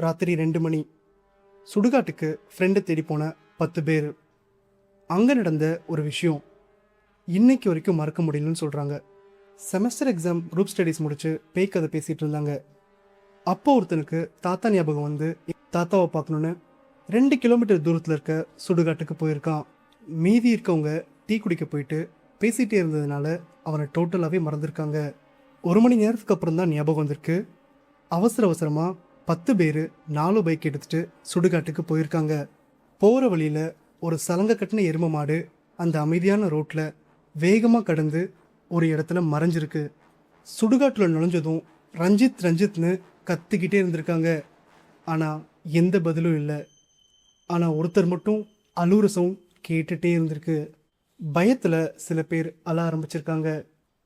ராத்திரி 2 மணி. சுடுகாட்டுக்கு ஃப்ரெண்டை தேடி போன 10 பேர். அங்கே நடந்த ஒரு விஷயம் இன்னைக்கு வரைக்கும் மறக்க முடியலன்னு சொல்கிறாங்க. செமஸ்டர் எக்ஸாம் குரூப் ஸ்டடீஸ் முடிச்சு பேய் கதை பேசிகிட்டு இருந்தாங்க. அப்போ ஒருத்தனுக்கு தாத்தா ஞாபகம் வந்து தாத்தாவை பார்க்கணுன்னு 2 கிலோமீட்டர் தூரத்தில் இருக்க சுடுகாட்டுக்கு போயிருக்கான். மீதி இருக்கவங்க டீ குடிக்க போயிட்டு பேசிகிட்டே இருந்ததுனால அவனை டோட்டலாகவே மறந்துருக்காங்க. 1 மணி நேரத்துக்கு அப்புறம் தான் ஞாபகம் வந்திருக்கு. அவசர அவசரமாக 10 பேர் 4 பைக் எடுத்துகிட்டு சுடுகாட்டுக்கு போயிருக்காங்க. போகிற வழியில் ஒரு சலங்க கட்டின எரும மாடு அந்த அமைதியான ரோட்டில் வேகமாக கடந்து ஒரு இடத்துல மறைஞ்சிருக்கு. சுடுகாட்டில் நுழைஞ்சதும் ரஞ்சித் ரஞ்சித்னு கத்திக்கிட்டே இருந்திருக்காங்க. ஆனால் எந்த பதிலும் இல்லை. ஆனால் ஒருத்தர் மட்டும் அலூர சவுண்ட் கேட்டுகிட்டே இருந்திருக்கு. பயத்தில் சில பேர் அழ ஆரம்பிச்சிருக்காங்க.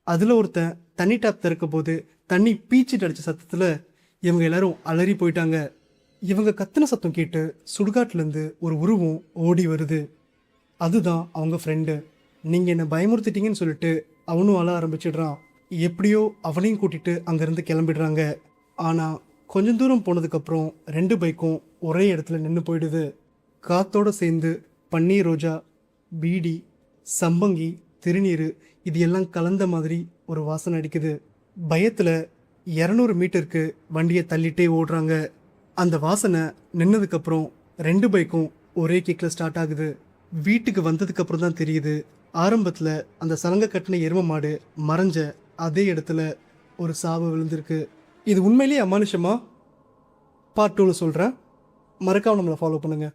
அதில் ஒருத்தன் தண்ணி டேப் திறக்க போது தண்ணி பீச்சிட்டு அடித்த சத்தத்தில் இவங்க எல்லாரும் அலறி போயிட்டாங்க. இவங்க கத்தின சத்தம் கேட்டு சுடுகாட்டிலேருந்து ஒரு உருவம் ஓடி வருது. அதுதான் அவங்க ஃப்ரெண்டு. நீங்கள் என்னை பயமுறுத்திட்டீங்கன்னு சொல்லிட்டு அவனும் அழ ஆரம்பிச்சிடுறான். எப்படியோ அவனையும் கூட்டிகிட்டு அங்கேருந்து கிளம்பிடுறாங்க. ஆனால் கொஞ்சம் தூரம் போனதுக்கப்புறம் 2 பைக்கும் ஒரே இடத்துல நின்று போயிடுது. காத்தோடு சேர்ந்து பன்னீர் ரோஜா, பீடி, சம்பங்கி, திருநீர் இது எல்லாம் கலந்த மாதிரி ஒரு வாசனை அடிக்குது. பயத்தில் 200 மீட்டருக்கு வண்டியை தள்ளிட்டே ஓடுறாங்க. அந்த வாசனை நின்னதுக்கப்புறம் 2 பைக்கும் ஒரே கிக்கில் ஸ்டார்ட் ஆகுது. வீட்டுக்கு வந்ததுக்கப்புறம் தான் தெரியுது, ஆரம்பத்தில் அந்த சலங்க கட்டின எரும மாடு மறைஞ்ச அதே இடத்துல ஒரு சாவு விழுந்திருக்கு. இது உண்மையிலேயே அமானுஷமா? பார்ட் 2ல் சொல்கிறேன். மறக்காம நம்மளை ஃபாலோ பண்ணுங்கள்.